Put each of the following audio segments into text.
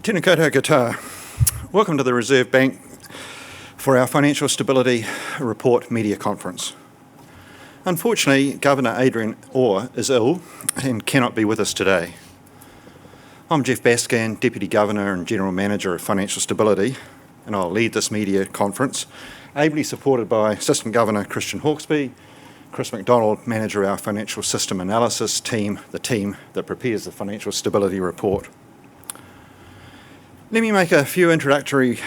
Tēnā koutou katoa. Welcome to the Reserve Bank for our Financial Stability Report media conference. Unfortunately, Governor Adrian Orr is ill and cannot be with us today. I'm Jeff Bascan, Deputy Governor and General Manager of Financial Stability, and I'll lead this media conference, ably supported by Assistant Governor Christian Hawkesby, Chris McDonald, Manager of our Financial System Analysis team, the team that prepares the Financial Stability Report. Let me make a few introductory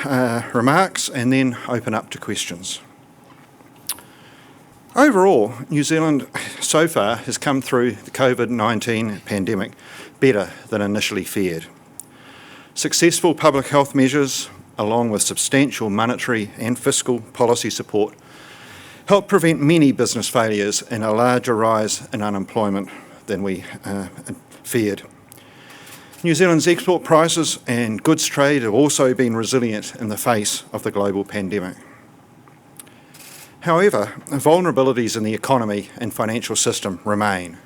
remarks and then open up to questions. Overall, New Zealand so far has come through the COVID-19 pandemic better than initially feared. Successful public health measures, along with substantial monetary and fiscal policy support, helped prevent many business failures and a larger rise in unemployment than we feared. New Zealand's export prices and goods trade have also been resilient in the face of the global pandemic. However, vulnerabilities in the economy and financial system remain.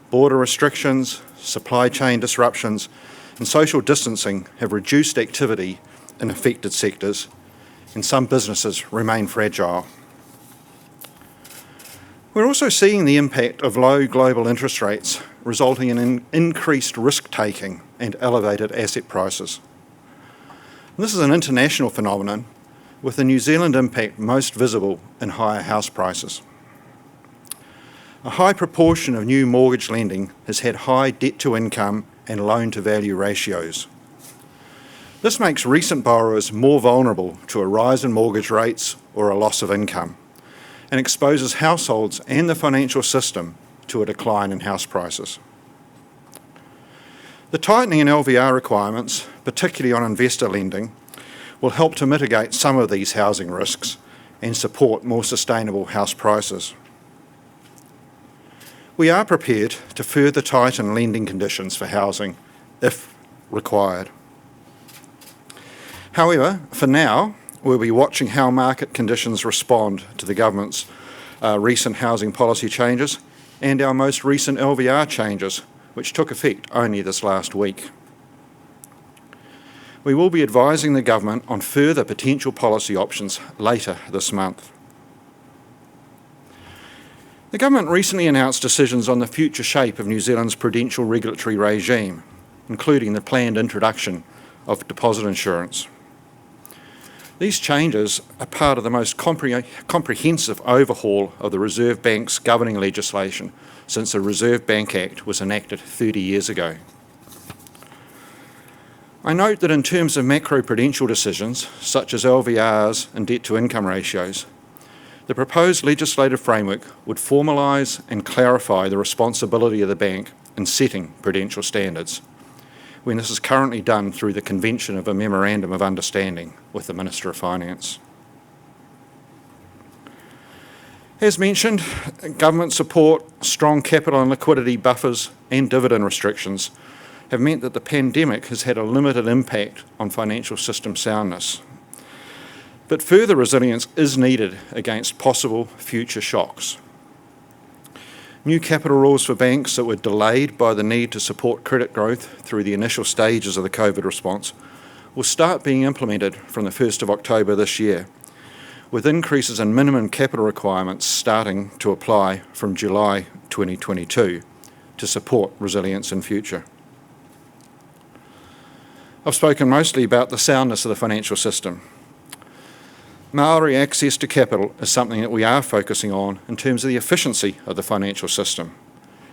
Border restrictions, supply chain disruptions, and social distancing have reduced activity in affected sectors, and some businesses remain fragile. We're also seeing the impact of low global interest rates, resulting in increased risk-taking and elevated asset prices. This is an international phenomenon, with the New Zealand impact most visible in higher house prices. A high proportion of new mortgage lending has had high debt-to-income and loan-to-value ratios. This makes recent borrowers more vulnerable to a rise in mortgage rates or a loss of income, and exposes households and the financial system to a decline in house prices. The tightening in LVR requirements, particularly on investor lending, will help to mitigate some of these housing risks and support more sustainable house prices. We are prepared to further tighten lending conditions for housing if required. However, for now, we'll be watching how market conditions respond to the government's recent housing policy changes and our most recent LVR changes, which took effect only this last week. We will be advising the government on further potential policy options later this month. The government recently announced decisions on the future shape of New Zealand's prudential regulatory regime, including the planned introduction of deposit insurance. These changes are part of the most comprehensive overhaul of the Reserve Bank's governing legislation since the Reserve Bank Act was enacted 30 years ago. I note that in terms of macroprudential decisions, such as LVRs and debt-to-income ratios, the proposed legislative framework would formalise and clarify the responsibility of the bank in setting prudential standards, when this is currently done through the convention of a Memorandum of Understanding with the Minister of Finance. As mentioned, government support, strong capital and liquidity buffers and dividend restrictions have meant that the pandemic has had a limited impact on financial system soundness. But further resilience is needed against possible future shocks. New capital rules for banks that were delayed by the need to support credit growth through the initial stages of the COVID response will start being implemented from the 1st of October this year, with increases in minimum capital requirements starting to apply from July 2022 to support resilience in future. I've spoken mostly about the soundness of the financial system. Maori access to capital is something that we are focusing on in terms of the efficiency of the financial system,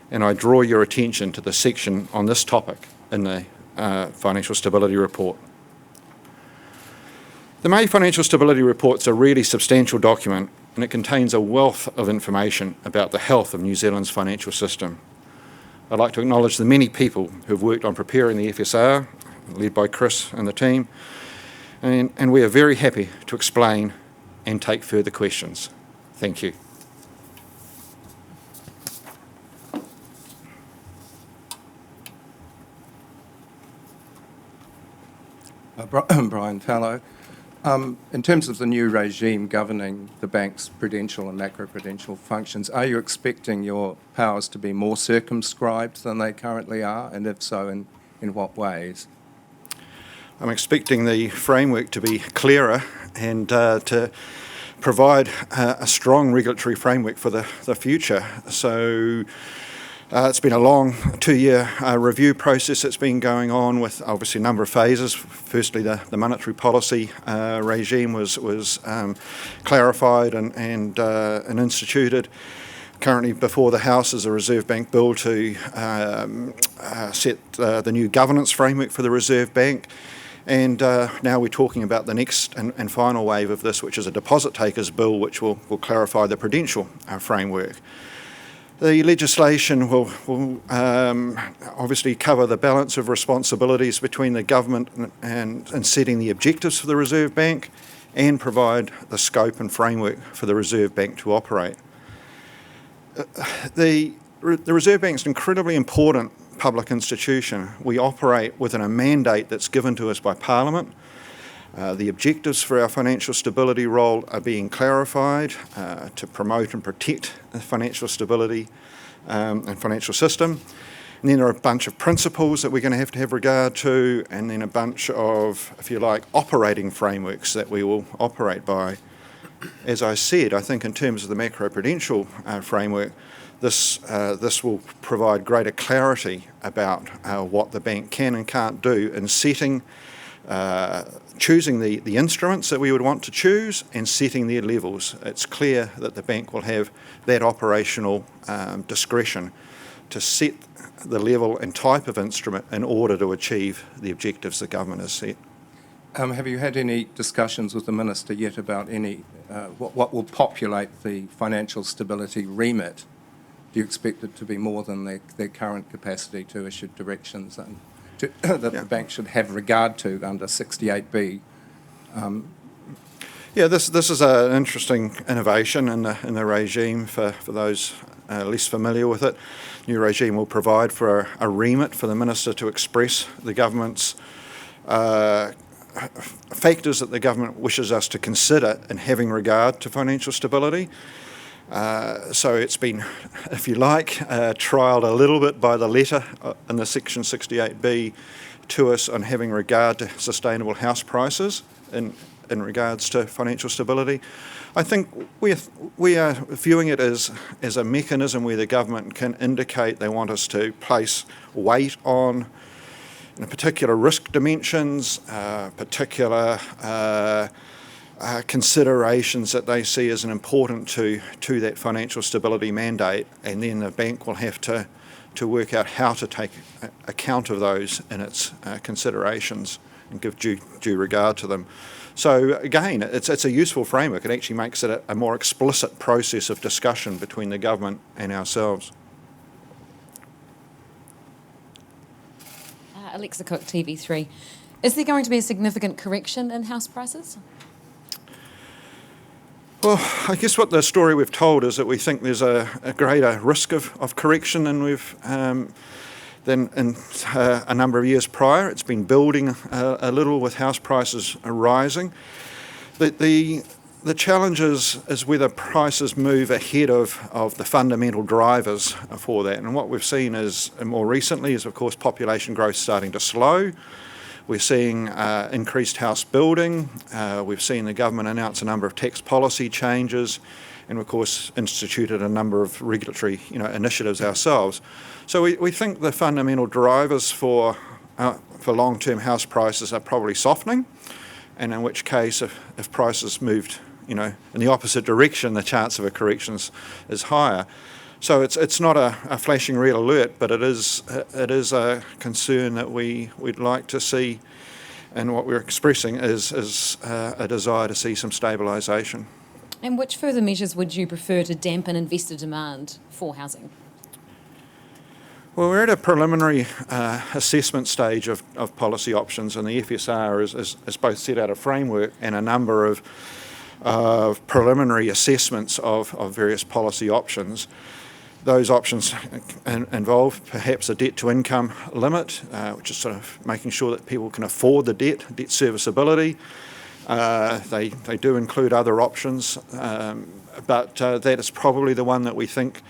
and I draw your attention to the section on this topic in the Financial Stability Report. The May Financial Stability Report is a really substantial document, and it contains a wealth of information about the health of New Zealand's financial system. I'd like to acknowledge the many people who've worked on preparing the FSR, led by Chris and the team, and we are very happy to explain and take further questions. Thank you. Brian Fallow. In terms of the new regime governing the bank's prudential and macroprudential functions, are you expecting your powers to be more circumscribed than they currently are, and if so, in what ways? I'm expecting the framework to be clearer and to provide a strong regulatory framework for the future. So it's been a long 2-year review process that's been going on with obviously a number of phases. Firstly, the monetary policy regime was clarified and instituted. Currently before the House is a Reserve Bank bill to set the new governance framework for the Reserve Bank. And now we're talking about the next and final wave of this, which is a deposit takers bill, which will clarify the prudential framework. The legislation will obviously cover the balance of responsibilities between the government and setting the objectives for the Reserve Bank, and provide the scope and framework for the Reserve Bank to operate. The Reserve Bank is an incredibly important public institution. We operate within a mandate that's given to us by Parliament. The objectives for our financial stability role are being clarified to promote and protect the financial stability and financial system. And then there are a bunch of principles that we're going to have regard to, and then a bunch of, if you like, operating frameworks that we will operate by. As I said, I think in terms of the macroprudential framework, this will provide greater clarity about what the bank can and can't do in setting, choosing the instruments that we would want to choose and setting their levels. It's clear that the bank will have that operational discretion to set the level and type of instrument in order to achieve the objectives the government has set. Have you had any discussions with the Minister yet about what will populate the financial stability remit? Do you expect it to be more than their current capacity to issue directions that the bank should have regard to under 68B? This is an interesting innovation in the regime for those less familiar with it. New regime will provide for a remit for the Minister to express the government's factors that the government wishes us to consider in having regard to financial stability. So it's been, if you like, trialled a little bit by the letter in the Section 68B to us on having regard to sustainable house prices in regards to financial stability. I think we are viewing it as a mechanism where the government can indicate they want us to place weight on particular risk dimensions, particular considerations that they see as important to that financial stability mandate, and then the bank will have to work out how to take account of those in its considerations and give due regard to them. So again, it's a useful framework. It actually makes it a more explicit process of discussion between the government and ourselves. Alexa Cook, TV3. Is there going to be a significant correction in house prices? Well, I guess what the story we've told is that we think there's a greater risk of correction than in a number of years prior. It's been building a little with house prices rising. The challenge is whether prices move ahead of the fundamental drivers for that. And what we've seen is, more recently, is of course population growth starting to slow. We're seeing increased house building. We've seen the government announce a number of tax policy changes, and of course instituted a number of regulatory initiatives ourselves. So we think the fundamental drivers for long-term house prices are probably softening, and in which case if prices moved in the opposite direction, the chance of a correction is higher. So it's not a flashing red alert, but it is a concern that we'd like to see, and what we're expressing is a desire to see some stabilisation. And which further measures would you prefer to dampen investor demand for housing? Well, we're at a preliminary assessment stage of policy options, and the FSR has both set out a framework and a number of preliminary assessments of various policy options. Those options involve perhaps a debt-to-income limit, which is sort of making sure that people can afford the debt serviceability. They do include other options, but that is probably the one that we think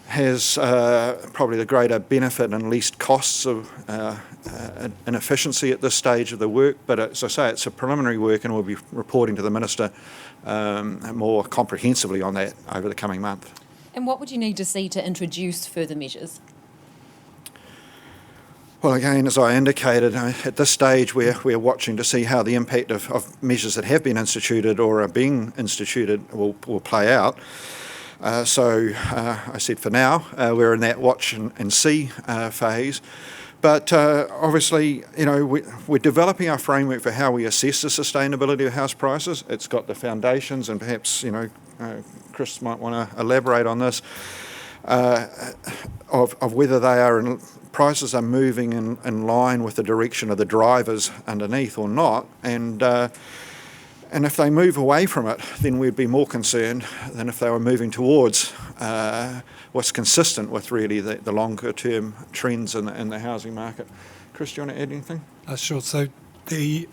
has probably the greater benefit and least costs of inefficiency at this stage of the work. But as I say, it's a preliminary work, and we'll be reporting to the Minister more comprehensively on that over the coming month. And what would you need to see to introduce further measures? Well, again, as I indicated, at this stage we're watching to see how the impact of measures that have been instituted or are being instituted will play out. So I said for now we're in that watch and see phase. But obviously, we're developing our framework for how we assess the sustainability of house prices. It's got the foundations, and perhaps Chris might want to elaborate on this, of whether they are prices are moving in line with the direction of the drivers underneath or not, and if they move away from it, then we'd be more concerned than if they were moving towards what's consistent with really the longer term trends in the housing market. Chris, do you want to add anything? Sure. So the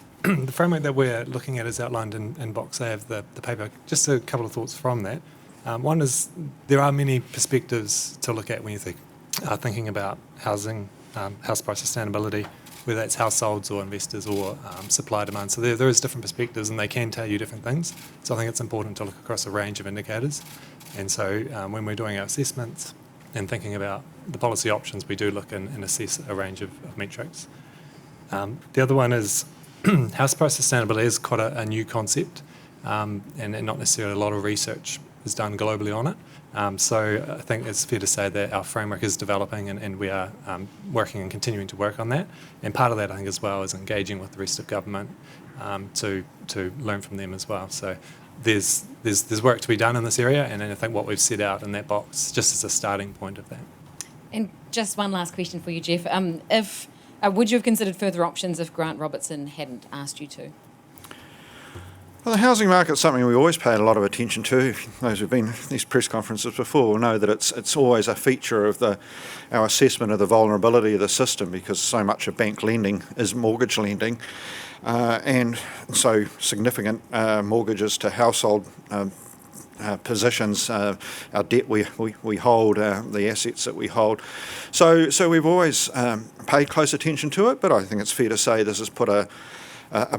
framework that we're looking at is outlined in Box A of the paper. Just a couple of thoughts from that. One is there are many perspectives to look at when you thinking about housing, house price sustainability, whether it's households or investors or supply demand. So there is different perspectives, and they can tell you different things. So I think it's important to look across a range of indicators. And so when we're doing our assessments and thinking about the policy options, we do look and assess a range of metrics. The other one is house price sustainability is quite a new concept, and not necessarily a lot of research is done globally on it. So I think it's fair to say that our framework is developing, and we are working and continuing to work on that. And part of that, I think, as well, is engaging with the rest of government to learn from them as well. So there's work to be done in this area, and I think what we've set out in that box just as a starting point of that. And just one last question for you, Jeff. Would you have considered further options if Grant Robertson hadn't asked you to? Well, the housing market's something we always paid a lot of attention to. Those who've been to these press conferences before will know that it's always a feature of our assessment of the vulnerability of the system, because so much of bank lending is mortgage lending, and so significant mortgages to household positions, our debt we hold, the assets that we hold. So we've always paid close attention to it, but I think it's fair to say this has put a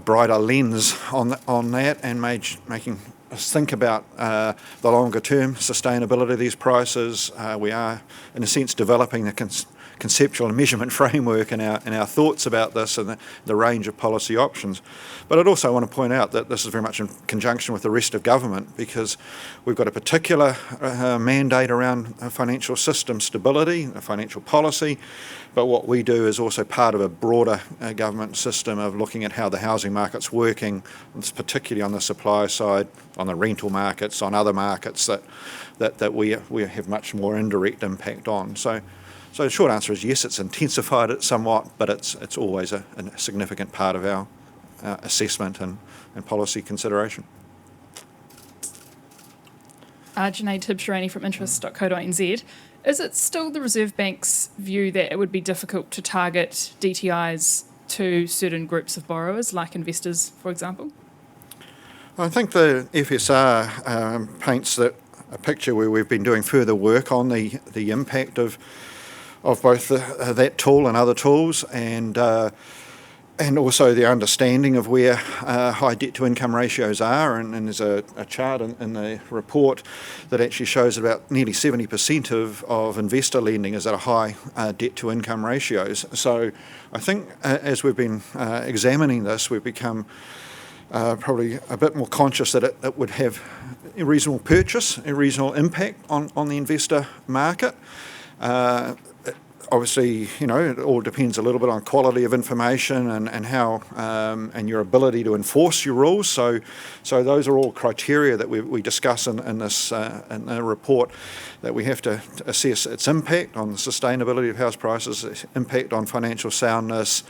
brighter lens on that, and making us think about the longer term sustainability of these prices. We are, in a sense, developing the conceptual and measurement framework in our thoughts about this and the range of policy options. But I'd also want to point out that this is very much in conjunction with the rest of government, because we've got a particular mandate around financial system stability, financial policy, but what we do is also part of a broader government system of looking at how the housing market's working, particularly on the supply side, on the rental markets, on other markets that we have much more indirect impact on. So the short answer is yes, it's intensified it somewhat, but it's always a significant part of our assessment and policy consideration. Junaid Tibshirani from interest.co.nz. Is it still the Reserve Bank's view that it would be difficult to target DTIs to certain groups of borrowers, like investors, for example? I think the FSR paints a picture where we've been doing further work on the impact of both that tool and other tools, and also the understanding of where high debt-to-income ratios are. And there's a chart in the report that actually shows about nearly 70% of investor lending is at a high debt-to-income ratios. So I think as we've been examining this, we've become probably a bit more conscious that it would have a reasonable purchase, a reasonable impact on the investor market. Obviously, it all depends a little bit on quality of information and how and your ability to enforce your rules. So those are all criteria that we discuss in this in the report, that we have to assess its impact on the sustainability of house prices, its impact on financial soundness,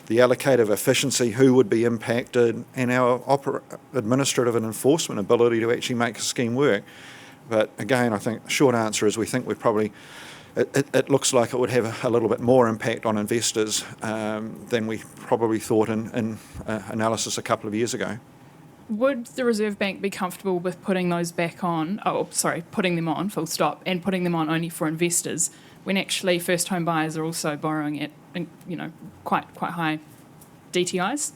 the allocative efficiency, who would be impacted, and our administrative and enforcement ability to actually make a scheme work. But again, I think the short answer is we think we'd probably. It looks like it would have a little bit more impact on investors than we probably thought in analysis a couple of years ago. would the Reserve Bank be comfortable with putting those back on, putting them on, full stop, and putting them on only for investors, when actually first home buyers are also borrowing at, quite high DTIs?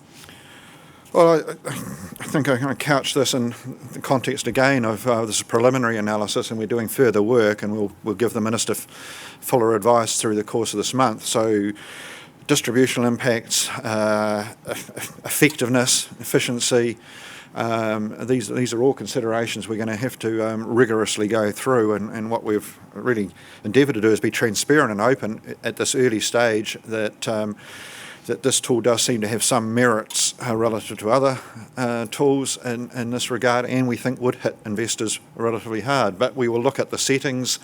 Well, I think I'm going to couch this in the context again of this is preliminary analysis, and we're doing further work, and we'll give the Minister fuller advice through the course of this month. So distributional impacts, effectiveness, efficiency, these are all considerations we're going to have to rigorously go through, and what we've really endeavoured to do is be transparent and open at this early stage that this tool does seem to have some merits relative to other tools in this regard, and we think would hit investors relatively hard. But we will look at the settings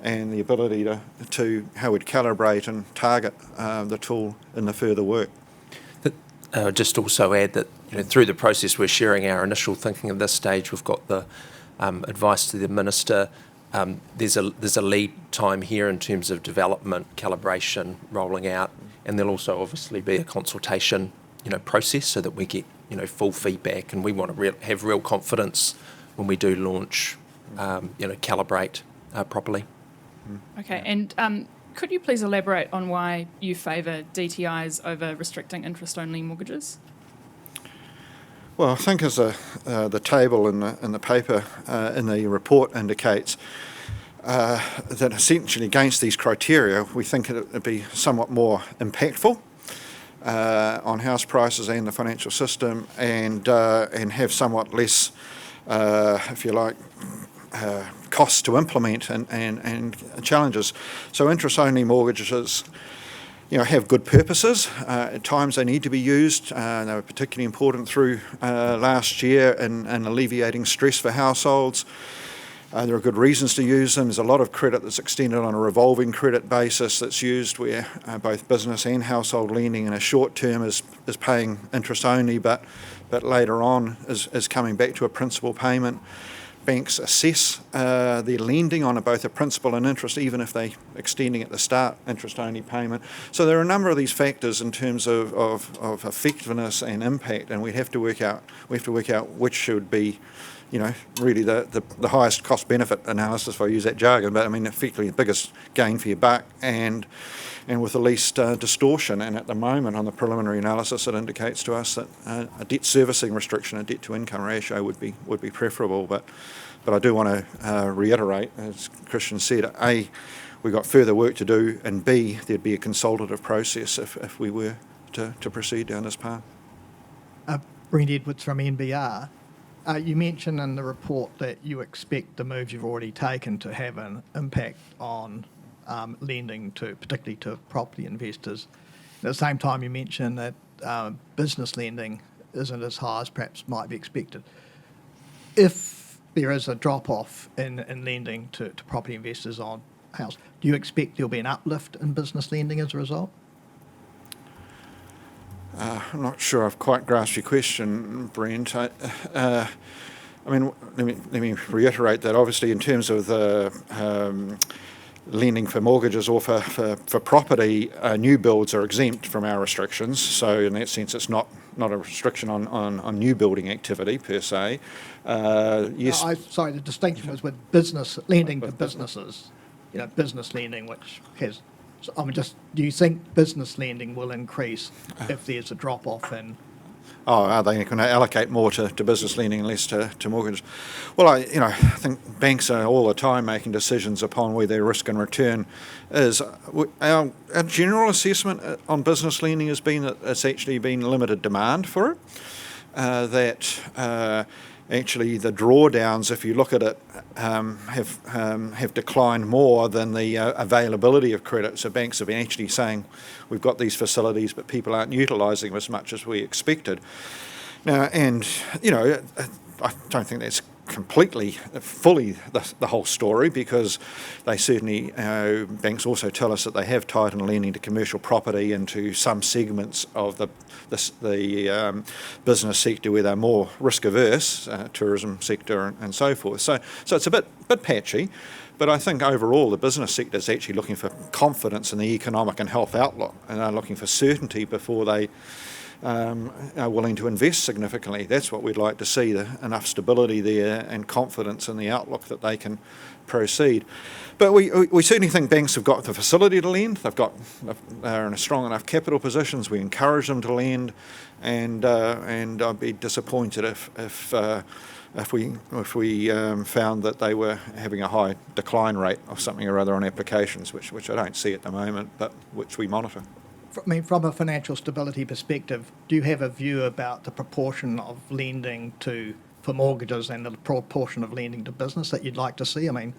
and the ability to how we'd calibrate and target the tool in the further work. Just also add that through the process we're sharing our initial thinking at this stage. We've got the advice to the Minister. There's a lead time here in terms of development, calibration, rolling out, and there'll also obviously be a consultation process so that we get full feedback, and we want to have real confidence when we do launch, calibrate properly. Okay, and could you please elaborate on why you favour DTIs over restricting interest-only mortgages? Well, I think as the table in the paper in the report indicates, that essentially against these criteria, we think it would be somewhat more impactful on house prices and the financial system, and have somewhat less, if you like, costs to implement and challenges. So interest-only mortgages, have good purposes. At times they need to be used. They were particularly important through last year in alleviating stress for households. There are good reasons to use them. There's a lot of credit that's extended on a revolving credit basis that's used where both business and household lending in a short term is paying interest only, but later on is coming back to a principal payment. Banks assess their lending on both a principal and interest, even if they're extending at the start interest-only payment. So there are a number of these factors in terms of effectiveness and impact, and we have to work out which should be, really the highest cost-benefit analysis, if I use that jargon. But I mean, effectively the biggest gain for your buck, and with the least distortion. And at the moment, on the preliminary analysis, it indicates to us that a debt servicing restriction, a debt to income ratio would be preferable. But I do want to reiterate, as Christian said, A, we've got further work to do, and B, there'd be a consultative process if we were to proceed down this path. Brent Edwards from NBR. You mentioned in the report that you expect the moves you've already taken to have an impact on lending particularly to property investors. At the same time, you mentioned that business lending isn't as high as perhaps might be expected. If there is a drop-off in lending to property investors on house, do you expect there'll be an uplift in business lending as a result? I'm not sure I've quite grasped your question, Brent. I mean, let me reiterate that obviously in terms of the lending for mortgages or for property, new builds are exempt from our restrictions. So in that sense, it's not a restriction on new building activity per se. Yes. Sorry, the distinction was with business lending to businesses. Business lending, which has. Do you think business lending will increase if there's a drop-off in? Oh, are they going to allocate more to business lending and less to mortgages? Well, I think banks are all the time making decisions upon where their risk and return is. Our general assessment on business lending has been that it's actually been limited demand for it. Actually, the drawdowns, if you look at it, have declined more than the availability of credit. So banks have been actually saying, we've got these facilities, but people aren't utilising them as much as we expected. Now, and, I don't think that's fully the whole story, because they certainly, banks also tell us that they have tightened lending to commercial property and to some segments of the business sector where they're more risk averse, tourism sector and so forth. So it's a bit patchy, but I think overall the business sector is actually looking for confidence in the economic and health outlook, and they're looking for certainty before they are willing to invest significantly. That's what we'd like to see, enough stability there and confidence in the outlook that they can proceed. But we certainly think banks have got the facility to lend. They're in a strong enough capital positions. We encourage them to lend, and I'd be disappointed if we found that they were having a high decline rate of something or other on applications, which I don't see at the moment, but which we monitor. I mean, from a financial stability perspective, do you have a view about the proportion of lending for mortgages and the proportion of lending to business that you'd like to see? I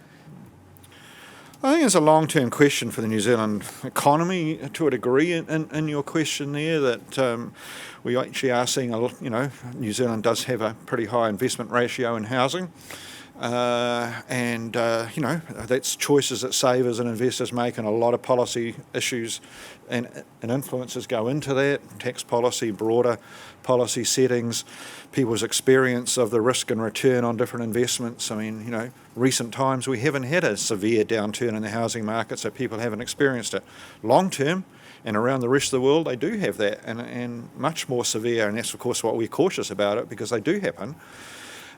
think it's a long-term question for the New Zealand economy to a degree in your question there, that we actually are seeing, New Zealand does have a pretty high investment ratio in housing. That's choices that savers and investors make, and a lot of policy issues and influences go into that. Tax policy, broader policy settings, people's experience of the risk and return on different investments. Recent times we haven't had a severe downturn in the housing market, so people haven't experienced it. Long term, and around the rest of the world, they do have that, and much more severe, and that's of course what we're cautious about it, because they do happen.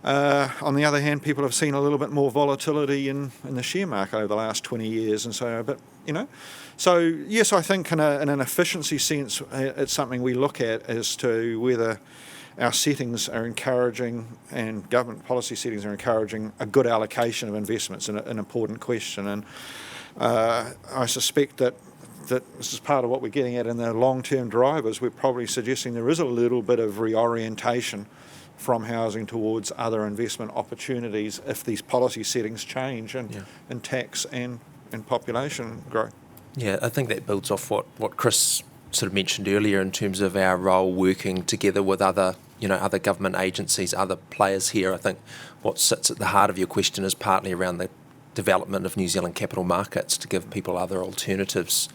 On the other hand, people have seen a little bit more volatility in the share market over the last 20 years, and so, so yes, I think in an efficiency sense, it's something we look at as to whether our settings are encouraging, and government policy settings are encouraging, a good allocation of investments, an important question. And I suspect that this is part of what we're getting at in the long-term drivers. We're probably suggesting there is a little bit of reorientation from housing towards other investment opportunities if these policy settings change and tax and population growth. Yeah, I think that builds off what Chris sort of mentioned earlier in terms of our role working together with other government agencies, other players here. I think what sits at the heart of your question is partly around the development of New Zealand capital markets to give people other alternatives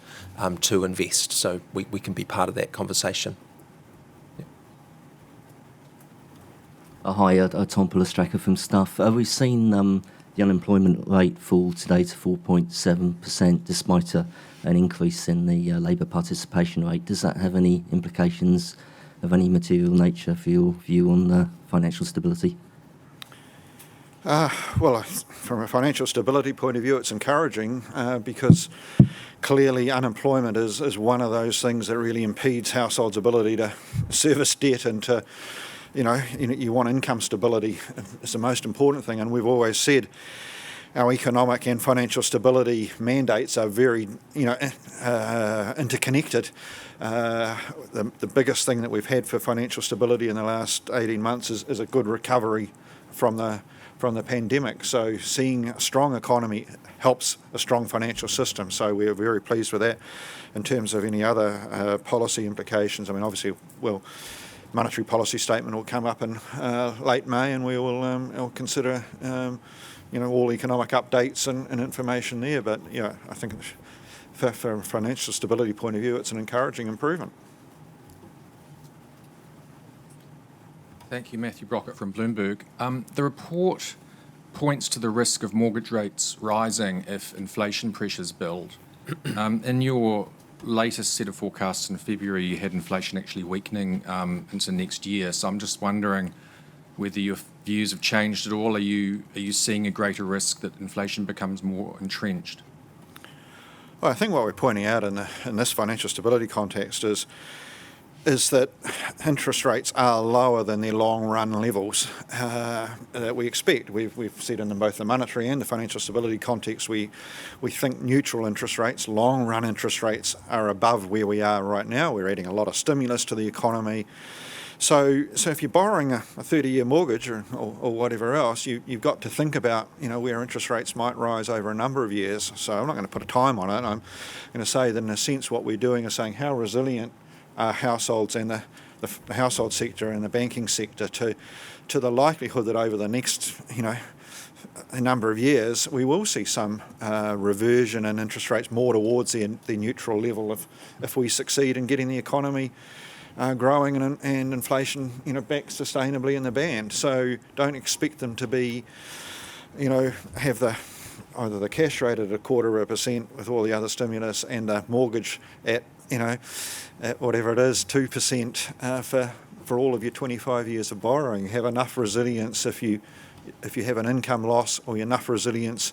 to invest. So we can be part of that conversation. Hi, Tom Pulastraka from Stuff. We've seen the unemployment rate fall today to 4.7%, despite an increase in the labour participation rate. Does that have any implications of any material nature for your view on financial stability? Well, from a financial stability point of view, it's encouraging because clearly unemployment is one of those things that really impedes households' ability to service debt and to you want income stability. It's the most important thing, and we've always said our economic and financial stability mandates are very, interconnected. The biggest thing that we've had for financial stability in the last 18 months is a good recovery from the pandemic. So seeing a strong economy helps a strong financial system. So we're very pleased with that. In terms of any other policy implications, obviously, monetary policy statement will come up in late May, and we will consider all economic updates and information there. But I think from a financial stability point of view, it's an encouraging improvement. Thank you, Matthew Brockett from Bloomberg. The report points to the risk of mortgage rates rising if inflation pressures build. In your latest set of forecasts in February, you had inflation actually weakening into next year. So I'm just wondering whether your views have changed at all. Are you seeing a greater risk that inflation becomes more entrenched? Well, I think what we're pointing out in this financial stability context is that interest rates are lower than their long-run levels that we expect. We've said in both the monetary and the financial stability context, we think neutral interest rates, long-run interest rates, are above where we are right now. We're adding a lot of stimulus to the economy. So if you're borrowing a 30-year mortgage or whatever else, you've got to think about where interest rates might rise over a number of years. So I'm not going to put a time on it. I'm going to say that in a sense what we're doing is saying how resilient are households and the household sector and the banking sector to the likelihood that over the next a number of years we will see some reversion in interest rates more towards the neutral level if we succeed in getting the economy growing and inflation back sustainably in the band. So don't expect them to be have the either the cash rate at 0.25% with all the other stimulus and the mortgage at, at whatever it is, 2% for all of your 25 years of borrowing. Have enough resilience if you have an income loss, or enough resilience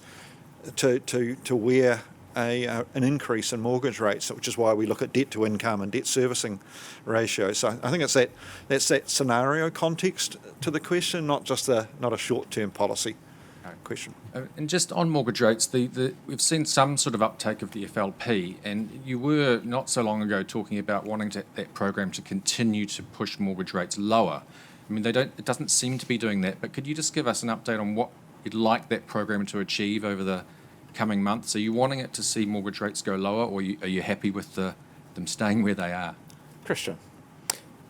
to wear an increase in mortgage rates, which is why we look at debt to income and debt servicing ratios. So I think that's that scenario context to the question, not a short-term policy question. And just on mortgage rates, we've seen some sort of uptake of the FLP, and you were not so long ago talking about wanting that program to continue to push mortgage rates lower. I mean, it doesn't seem to be doing that, but could you just give us an update on what you'd like that program to achieve over the coming months? Are you wanting it to see mortgage rates go lower, or are you happy with them staying where they are? Christian.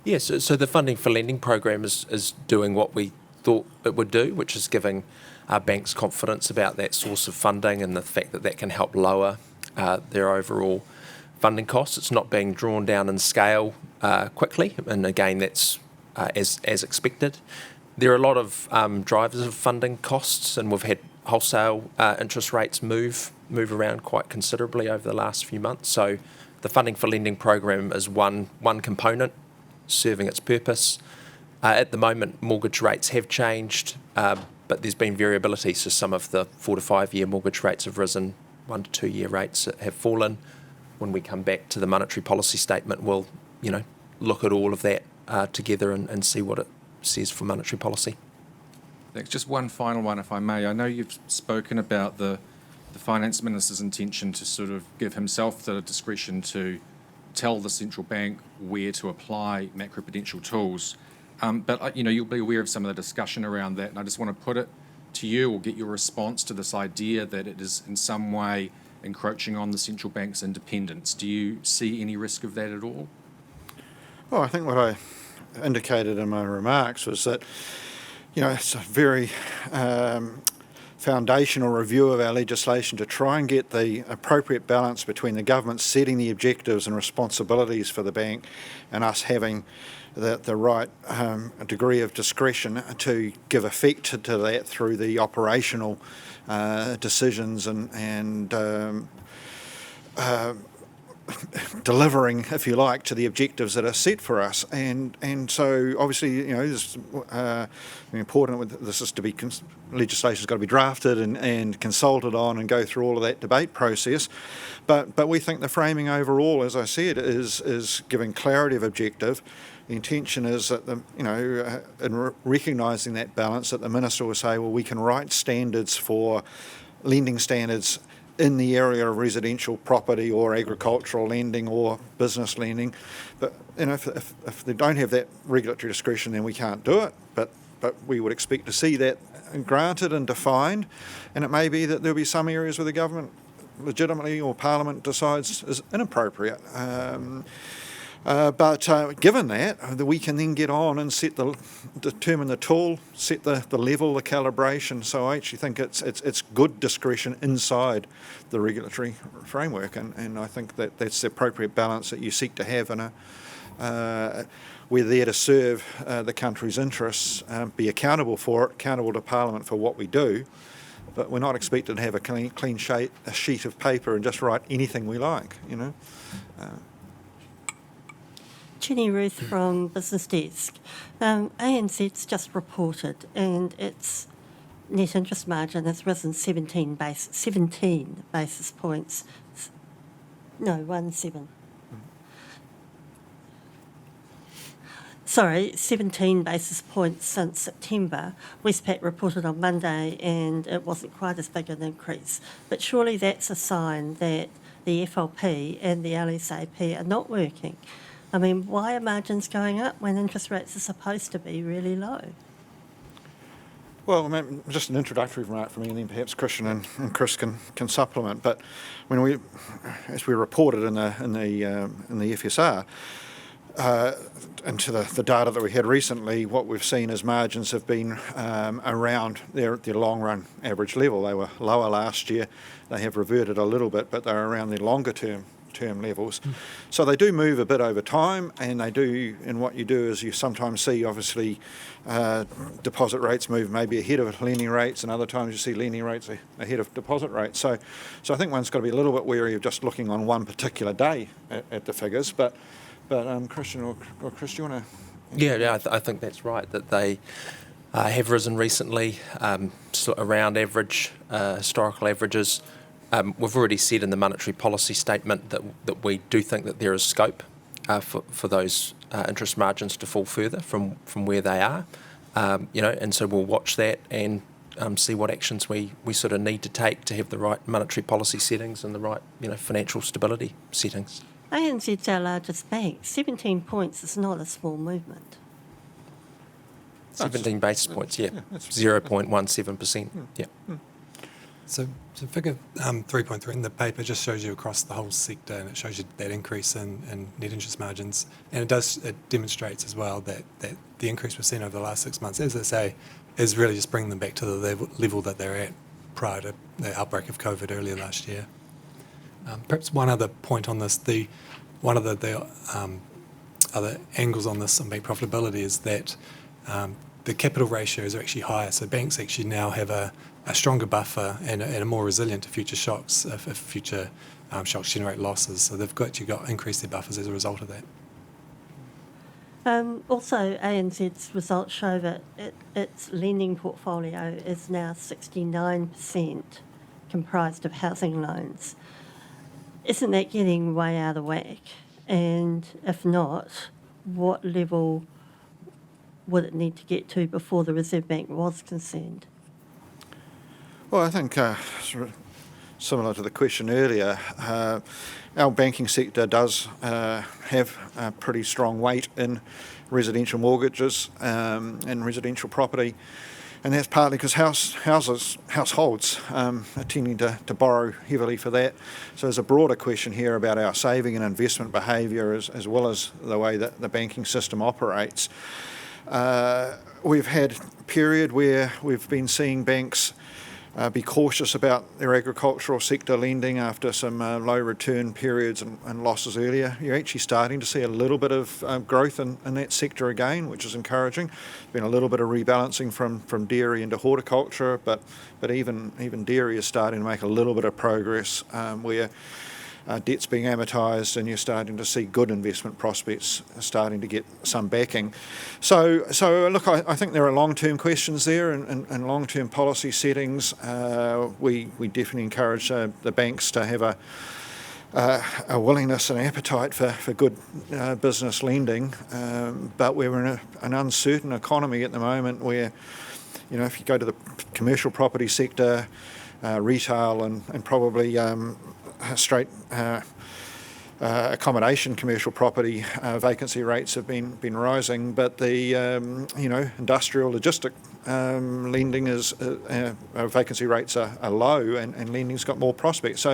Yes, so the funding for lending program is doing what we thought it would do, which is giving our banks confidence about that source of funding and the fact that can help lower their overall funding costs. It's not being drawn down in scale quickly, and again, that's as expected. There are a lot of drivers of funding costs, and we've had wholesale interest rates move around quite considerably over the last few months. So the funding for lending program is one component serving its purpose. At the moment, mortgage rates have changed, but there's been variability. So some of the 4 to 5 year mortgage rates have risen, 1 to 2 year rates have fallen. When we come back to the monetary policy statement, we'll look at all of that together and see what it says for monetary policy. Thanks. Just one final one, if I may. I know you've spoken about the Finance Minister's intention to sort of give himself the discretion to tell the central bank where to apply macroprudential tools. But you'll be aware of some of the discussion around that, and I just want to put it to you, or get your response to this idea that it is in some way encroaching on the central bank's independence. Do you see any risk of that at all? Well, I think what I indicated in my remarks was that it's a very foundational review of our legislation to try and get the appropriate balance between the government setting the objectives and responsibilities for the bank and us having the right degree of discretion to give effect to that through the operational decisions and delivering, if you like, to the objectives that are set for us. And so obviously, it's important this is to be legislation's got to be drafted and consulted on and go through all of that debate process. But we think the framing overall, as I said, is giving clarity of objective. The intention is that in recognising that balance, that the minister will say, well, we can write standards for lending standards in the area of residential property or agricultural lending or business lending. But if they don't have that regulatory discretion, then we can't do it. But we would expect to see that granted and defined, and it may be that there'll be some areas where the government legitimately or Parliament decides is inappropriate. But given that, we can then get on and determine the tool, set the level, the calibration. So I actually think it's good discretion inside the regulatory framework, and I think that's the appropriate balance that you seek to have we're there to serve the country's interests, be accountable for it, accountable to Parliament for what we do, but we're not expected to have a clean sheet of paper and just write anything we like, Jenny Ruth from Business Desk. ANZ's just reported, and its net interest margin has risen 17 basis points. No, 17. Sorry, 17 basis points since September. Westpac reported on Monday, and it wasn't quite as big an increase. But surely that's a sign that the FLP and the LSAP are not working. I mean, why are margins going up when interest rates are supposed to be really low? Well, just an introductory remark from me, and then perhaps Christian and Chris can supplement. But when as we reported in the FSR, and to the data that we had recently, what we've seen is margins have been around their long-run average level. They were lower last year. They have reverted a little bit, but they're around their longer-term term levels. So they do move a bit over time, and they do, and what you do is you sometimes see, obviously, deposit rates move maybe ahead of lending rates, and other times you see lending rates ahead of deposit rates. So I think one's got to be a little bit wary of just looking on one particular day at the figures. But Christian or Chris, do you want to? Yeah, I think that's right, that they have risen recently, around average, historical averages. We've already said in the monetary policy statement that we do think that there is scope for those interest margins to fall further from where they are, and so we'll watch that and see what actions we sort of need to take to have the right monetary policy settings and the right, financial stability settings. ANZ's our largest bank. 17 points is not a small movement. 17 basis points, yeah, 0.17%, yeah. So figure 3.3 in the paper just shows you across the whole sector, and it shows you that increase in net interest margins, and it demonstrates as well that the increase we've seen over the last 6 months, as I say, is really just bringing them back to the level that they're at prior to the outbreak of COVID earlier last year. Perhaps one other point on this, one of the other angles on this on bank profitability is that the capital ratios are actually higher, so banks actually now have a stronger buffer and are more resilient to future shocks if future shocks generate losses. So they've actually got increased their buffers as a result of that. Also, ANZ's results show that its lending portfolio is now 69% comprised of housing loans. Isn't that getting way out of whack? And if not, what level would it need to get to before the Reserve Bank was concerned? Well, I think sort of similar to the question earlier, our banking sector does have a pretty strong weight in residential mortgages and residential property, and that's partly because households are tending to borrow heavily for that. So there's a broader question here about our saving and investment behaviour as well as the way that the banking system operates. We've had a period where we've been seeing banks be cautious about their agricultural sector lending after some low return periods and losses earlier. You're actually starting to see a little bit of growth in that sector again, which is encouraging. There's been a little bit of rebalancing from dairy into horticulture, but even dairy is starting to make a little bit of progress where debt's being amortised, and you're starting to see good investment prospects starting to get some backing. So look, I think there are long-term questions there and long-term policy settings. We definitely encourage the banks to have a willingness and appetite for good business lending, but we're in an uncertain economy at the moment where, if you go to the commercial property sector, retail and probably straight accommodation commercial property vacancy rates have been rising, but the industrial logistic lending is vacancy rates are low and lending's got more prospects.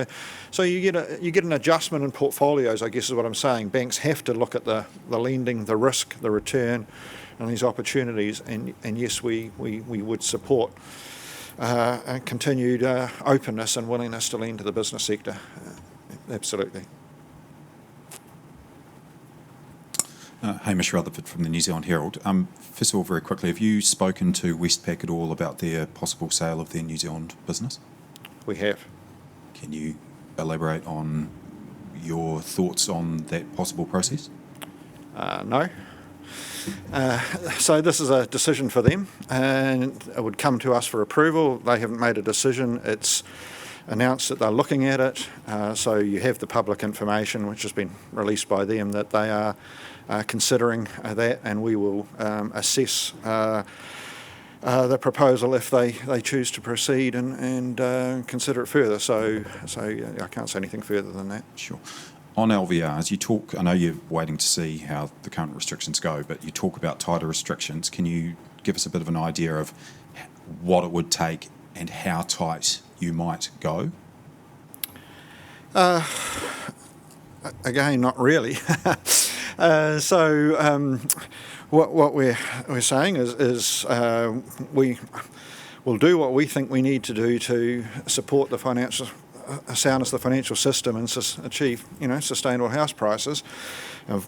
So you get an adjustment in portfolios, I guess is what I'm saying. Banks have to look at the lending, the risk, the return, and these opportunities. And yes, we would support continued openness and willingness to lend to the business sector. Absolutely. Hamish Rutherford from the New Zealand Herald. First of all, very quickly, have you spoken to Westpac at all about their possible sale of their New Zealand business? We have. Can you elaborate on your thoughts on that possible process? No. So this is a decision for them, and it would come to us for approval. They haven't made a decision. It's announced that they're looking at it. So you have the public information, which has been released by them, that they are considering that, and we will assess the proposal if they choose to proceed and consider it further. So I can't say anything further than that. Sure. On LVRs, you talk, I know you're waiting to see how the current restrictions go, but you talk about tighter restrictions. Can you give us a bit of an idea of what it would take and how tight you might go? Again, not really. What we're saying is we will do what we think we need to do to support the financial a soundness of the financial system and achieve, sustainable house prices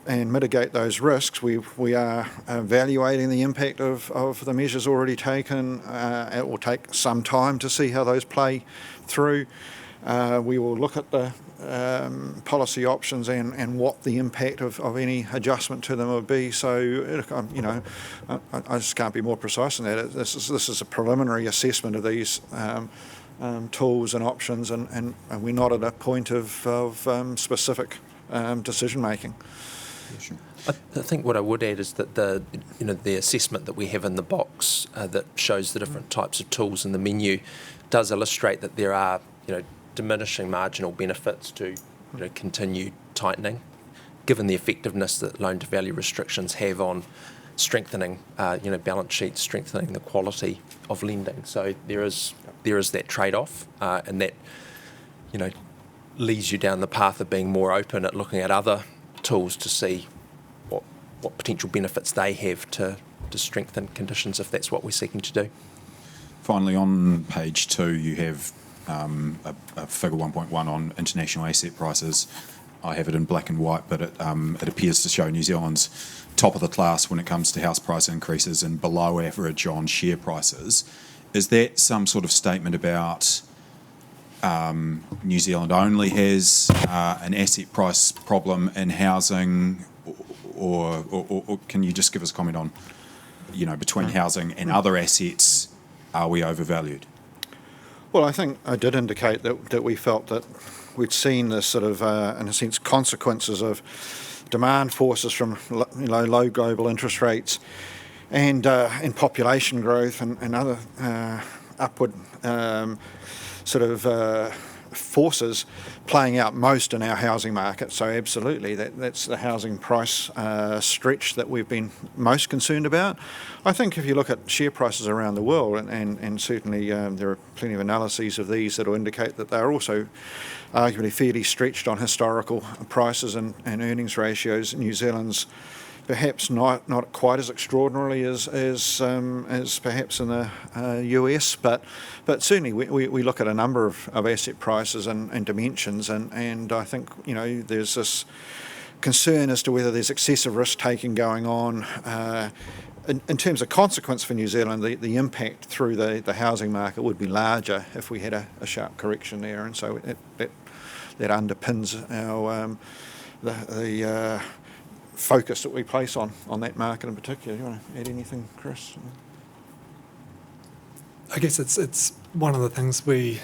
and mitigate those risks, we are evaluating the impact of the measures already taken. It will take some time to see how those play through. We will look at the policy options and what the impact of any adjustment to them would be. So, I just can't be more precise than that. This is a preliminary assessment of these tools and options, and we're not at a point of specific decision making. Sure. I think what I would add is that the assessment that we have in the box that shows the different types of tools in the menu does illustrate that there are diminishing marginal benefits to continued tightening, given the effectiveness that loan-to-value restrictions have on strengthening balance sheets, strengthening the quality of lending. So there is that trade-off, and that leads you down the path of being more open at looking at other tools to see what potential benefits they have to strengthen conditions if that's what we're seeking to do. Finally, on page 2, you have a figure 1.1 on international asset prices. I have it in black and white, but it appears to show New Zealand's top of the class when it comes to house price increases and below average on share prices. Is that some sort of statement about New Zealand only has an asset price problem in housing, or can you just give us a comment on, between housing and other assets, are we overvalued? Well, I think I did indicate that we felt that we'd seen this sort of, in a sense, consequences of demand forces from low global interest rates and population growth and other upward forces playing out most in our housing market. So absolutely, that's the housing price stretch that we've been most concerned about. I think if you look at share prices around the world, and certainly there are plenty of analyses of these that will indicate that they're also arguably fairly stretched on historical prices and earnings ratios. New Zealand's perhaps not quite as extraordinarily as perhaps in the US, but certainly we look at a number of asset prices and dimensions, and I think there's this concern as to whether there's excessive risk taking going on. In terms of consequence for New Zealand, the impact through the housing market would be larger if we had a sharp correction there, and so that underpins our the focus that we place on that market in particular. Do you want to add anything, Chris? I guess it's one of the things we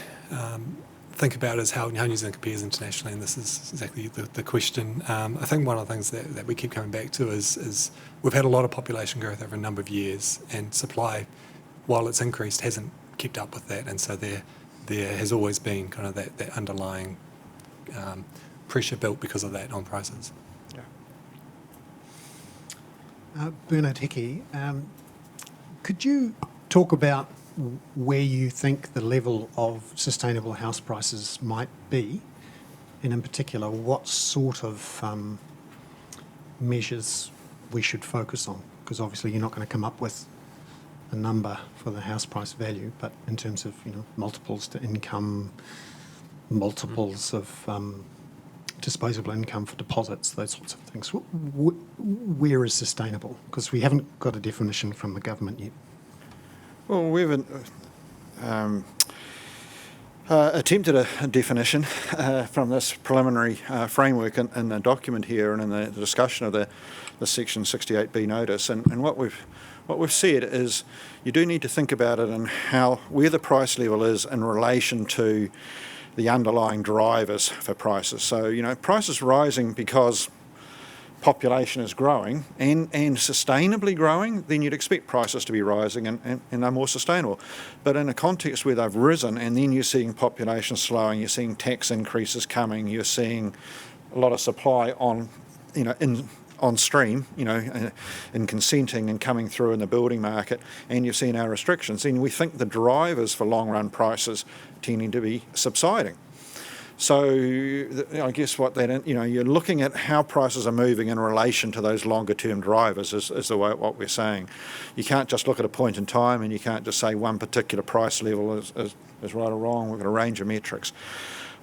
think about is how New Zealand compares internationally, and this is exactly the question. I think one of the things that we keep coming back to is we've had a lot of population growth over a number of years, and supply, while it's increased, hasn't kept up with that, and so there has always been kind of that underlying pressure built because of that on prices. Bernard Hickey, could you talk about where you think the level of sustainable house prices might be, and in particular what sort of measures we should focus on? Because obviously you're not going to come up with a number for the house price value, but in terms of multiples to income, multiples of disposable income for deposits, those sorts of things. Where is sustainable? Because we haven't got a definition from the government yet. Well, we've attempted a definition from this preliminary framework in the document here and in the discussion of the Section 68B notice. And what we've said is you do need to think about it and where the price level is in relation to the underlying drivers for prices. So, prices rising because population is growing and sustainably growing, then you'd expect prices to be rising and they're more sustainable. But in a context where they've risen and then you're seeing population slowing, you're seeing tax increases coming, you're seeing a lot of supply on stream, in consenting and coming through in the building market, and you've seen our restrictions, then we think the drivers for long-run prices tending to be subsiding. So I guess you're looking at how prices are moving in relation to those longer-term drivers is what we're saying. You can't just look at a point in time, and you can't just say one particular price level is right or wrong. We've got a range of metrics.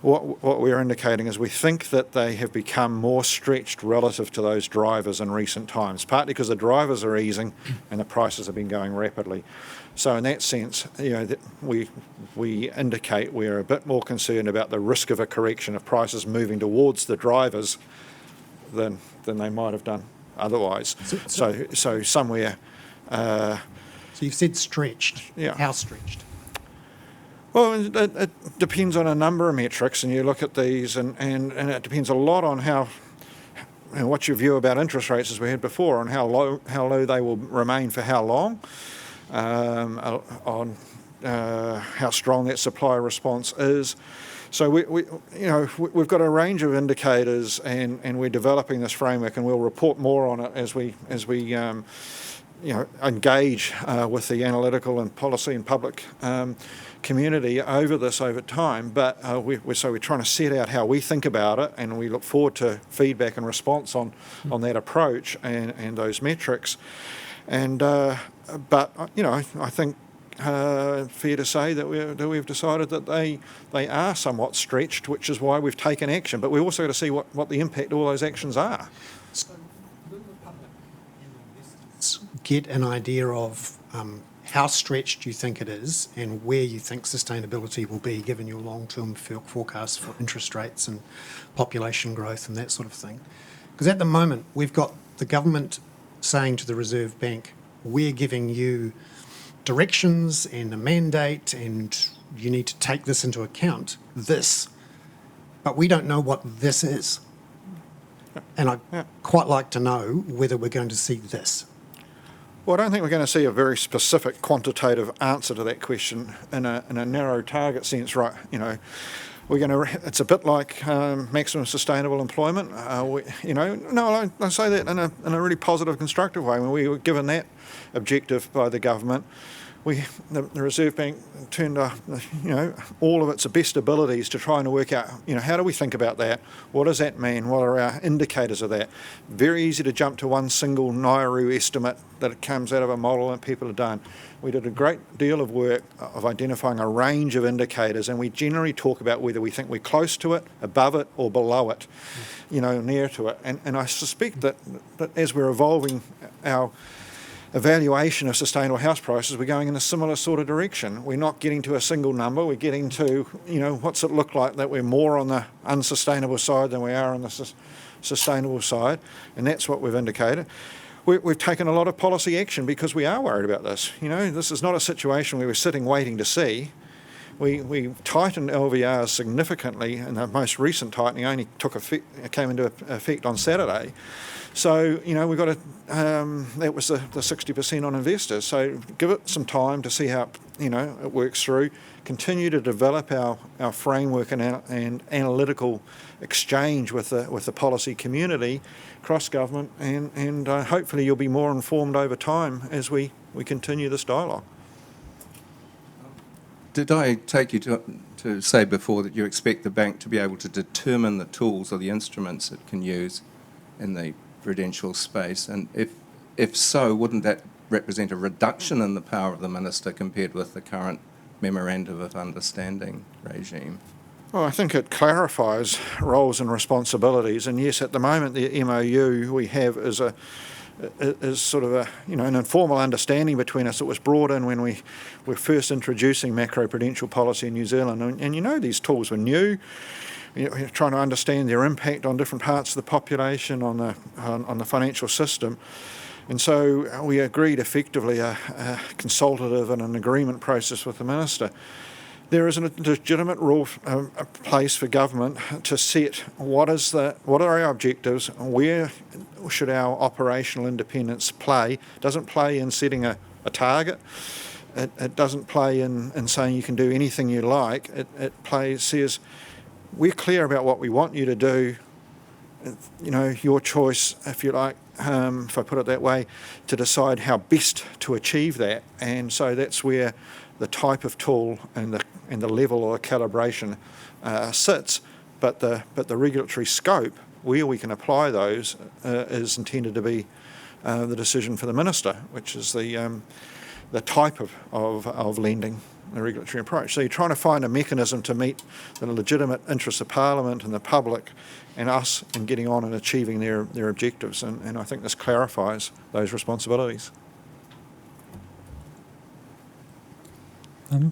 what we're indicating is we think that they have become more stretched relative to those drivers in recent times, partly because the drivers are easing and the prices have been going rapidly. So in that sense, we indicate we're a bit more concerned about the risk of a correction of prices moving towards the drivers than they might have done otherwise. So somewhere. So you've said stretched. Yeah. How stretched? Well, it depends on a number of metrics, and you look at these, and it depends a lot on how, what your view about interest rates, as we had before, on how low they will remain for how long, on how strong that supply response is. So we've got a range of indicators, and we're developing this framework, and we'll report more on it as we engage with the analytical and policy and public community over time. But we're trying to set out how we think about it, and we look forward to feedback and response on that approach and those metrics. And but I think fair to say that we've decided that they are somewhat stretched, which is why we've taken action. But we've also got to see what the impact of all those actions are. So will the public and investors get an idea of how stretched you think it is and where you think sustainability will be, given your long-term forecast for interest rates and population growth and that sort of thing? Because at the moment, we've got the government saying to the Reserve Bank, we're giving you directions and a mandate, and you need to take this into account, but we don't know what this is. And I'd quite like to know whether we're going to see this. Well, I don't think we're going to see a very specific quantitative answer to that question in a narrow target sense, right? It's a bit like maximum sustainable employment. I say that in a really positive, constructive way. When we were given that objective by the government, the Reserve Bank turned all of its best abilities to try and work out, how do we think about that? What does that mean? What are our indicators of that? Very easy to jump to one single Nauru estimate that it comes out of a model and people are done. We did a great deal of work of identifying a range of indicators, and we generally talk about whether we think we're close to it, above it, or below it, near to it. And I suspect that as we're evolving our evaluation of sustainable house prices, we're going in a similar sort of direction. We're not getting to a single number. We're getting to, what's it look like that we're more on the unsustainable side than we are on the sustainable side, and that's what we've indicated. We've taken a lot of policy action because we are worried about this. This is not a situation where we're sitting waiting to see. We tightened LVRs significantly, and the most recent tightening only came into effect on Saturday. So, we've got that was the 60% on investors. So give it some time to see how, it works through. Continue to develop our framework and analytical exchange with the policy community, cross-government, and hopefully you'll be more informed over time as we continue this dialogue. Did I take you to say before that you expect the bank to be able to determine the tools or the instruments it can use in the prudential space? And if so, wouldn't that represent a reduction in the power of the minister compared with the current memorandum of understanding regime? Well, I think it clarifies roles and responsibilities. And yes, at the moment, the MOU we have is sort of an informal understanding between us that was brought in when we were first introducing macroprudential policy in New Zealand. And these tools were new. We're trying to understand their impact on different parts of the population, on the financial system. And so we agreed effectively a consultative and an agreement process with the minister. There is a legitimate rule, a place for government to set what are our objectives, where should our operational independence play. It doesn't play in setting a target. It doesn't play in saying you can do anything you like. It says we're clear about what we want you to do. Your choice, if you like, if I put it that way, to decide how best to achieve that. And so that's where the type of tool and the level or calibration sits, but the regulatory scope where we can apply those is intended to be the decision for the minister, which is the type of lending the regulatory approach. So you're trying to find a mechanism to meet the legitimate interests of Parliament and the public and us in getting on and achieving their objectives. And I think this clarifies those responsibilities.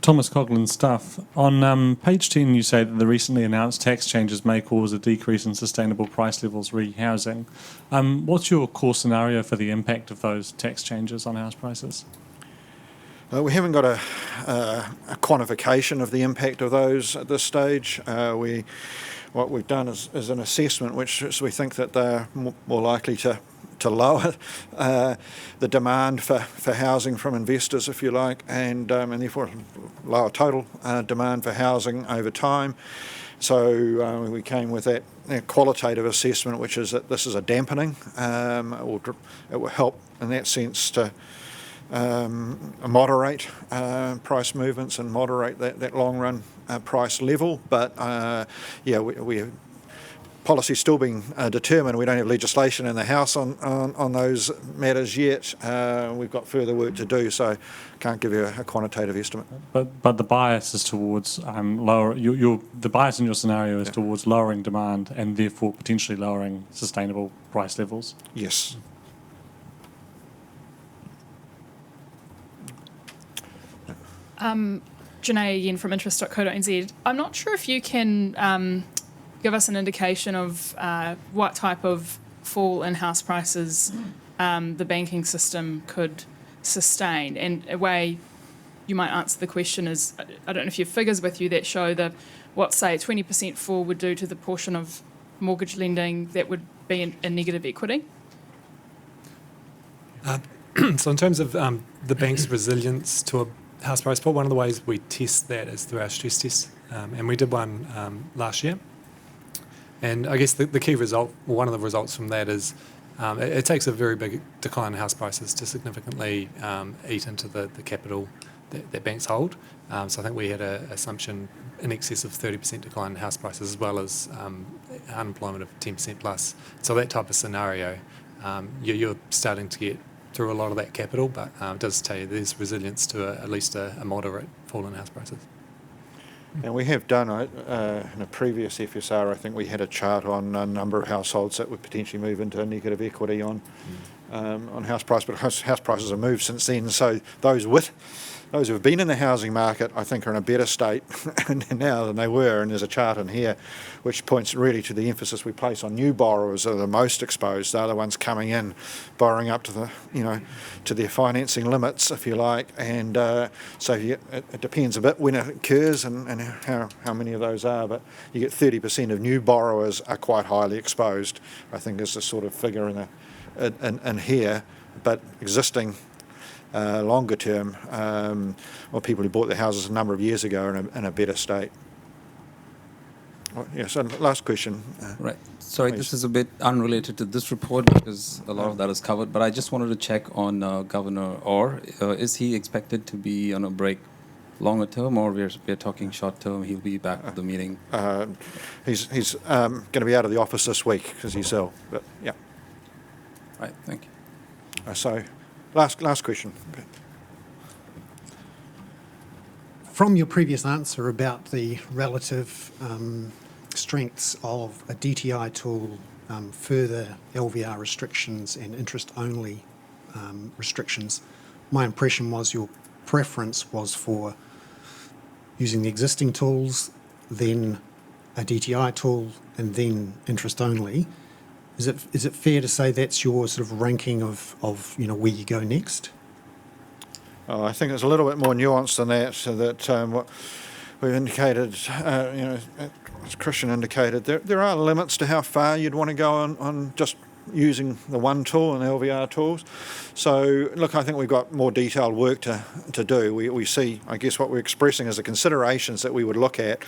Thomas Coghlan, Staff. On page 10, you say that the recently announced tax changes may cause a decrease in sustainable price levels re-housing. What's your core scenario for the impact of those tax changes on house prices? We haven't got a quantification of the impact of those at this stage. What we've done is an assessment which we think that they're more likely to lower the demand for housing from investors, if you like, and therefore lower total demand for housing over time. So we came with that qualitative assessment, which is that this is a dampening. It will help in that sense to moderate price movements and moderate that long run price level. But we policy still being determined. We don't have legislation in the House on those matters yet. We've got further work to do, so can't give you a quantitative estimate. But the bias is towards the bias in your scenario is towards lowering demand and therefore potentially lowering sustainable price levels. Yes. Janae again from interest.co.nz. I'm not sure if you can give us an indication of what type of fall in house prices the banking system could sustain. And a way you might answer the question is, I don't know if you have figures with you that show what, say, a 20% fall would do to the portion of mortgage lending that would be in negative equity? So in terms of the bank's resilience to a house price fall, one of the ways we test that is through our stress tests, and we did one last year. And I guess the key result, or one of the results from that is it takes a very big decline in house prices to significantly eat into the capital that banks hold. So I think we had an assumption in excess of 30% decline in house prices, as well as unemployment of 10% plus. So that type of scenario, you're starting to get through a lot of that capital, but it does tell you there's resilience to at least a moderate fall in house prices. And we have done, in a previous FSR, I think we had a chart on a number of households that would potentially move into negative equity on house price, but house prices have moved since then. So those who have been in the housing market, I think, are in a better state now than they were. And there's a chart in here which points really to the emphasis we place on new borrowers are the most exposed. They're the ones coming in, borrowing up to to their financing limits, if you like. And so it depends a bit when it occurs and how many of those are. But you get 30% of new borrowers are quite highly exposed, I think is the sort of figure in here. But existing longer term, or people who bought their houses a number of years ago are in a better state. So last question. Right. Sorry, please. This is a bit unrelated to this report because a lot of that is covered, but I just wanted to check on Governor Orr. Is he expected to be on a break longer term, or we're talking short term? He'll be back at the meeting. He's going to be out of the office this week because he's ill. But yeah. Right. Thank you. So, last question. From your previous answer about the relative strengths of a DTI tool, further LVR restrictions and interest-only restrictions, my impression was your preference was for using the existing tools, then a DTI tool, and then interest-only. Is it fair to say that's your sort of ranking of where you go next? I think it's a little bit more nuanced than that. So that what we've indicated, as Christian indicated, there are limits to how far you'd want to go on just using the one tool and LVR tools. So look, I think we've got more detailed work to do. We see, I guess, what we're expressing as the considerations that we would look at,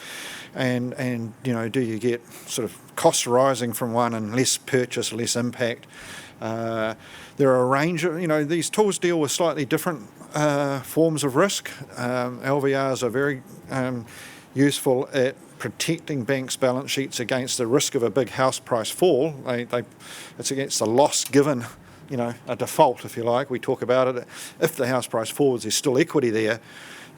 and do you get sort of costs rising from one and less purchase, less impact? There are a range of, these tools deal with slightly different forms of risk. LVRs are very useful at protecting banks' balance sheets against the risk of a big house price fall. It's against the loss given, a default, if you like. We talk about it. If the house price falls, there's still equity there.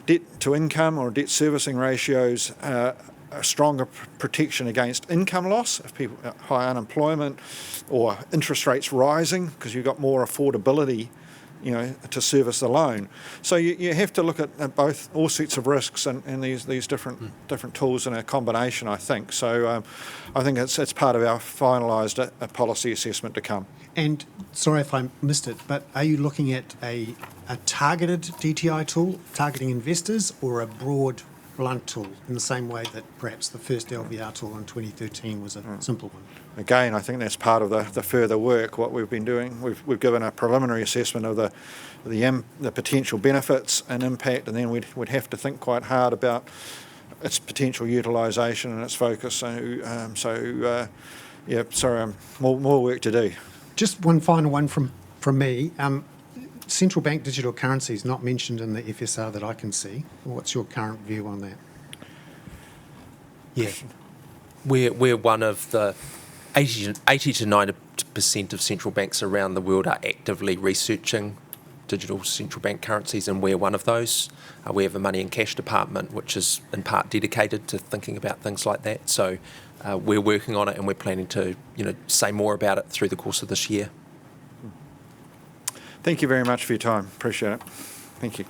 debt to income or debt servicing ratios a stronger protection against income loss if people high unemployment or interest rates rising because you've got more affordability, you know, to service the loan. So you have to look at both all sorts of risks and these different tools in a combination, I think. So I think it's part of our finalised policy assessment to come. And sorry if I missed it, but are you looking at a targeted DTI tool targeting investors or a broad blunt tool in the same way that perhaps the first LVR tool in 2013 was a simple one? Again, I think that's part of the further work, what we've been doing. We've given a preliminary assessment of the potential benefits and impact, and then we'd have to think quite hard about its potential utilisation and its focus. So, yeah, sorry, more work to do. Just one final one from me. Central bank digital currency is not mentioned in the FSR that I can see. What's your current view on that? Yeah, we're one of the 80 to 90% of central banks around the world are actively researching digital central bank currencies, and we're one of those. We have a money and cash department, which is in part dedicated to thinking about things like that. So we're working on it, and we're planning to, say more about it through the course of this year. Thank you very much for your time. Appreciate it. Thank you.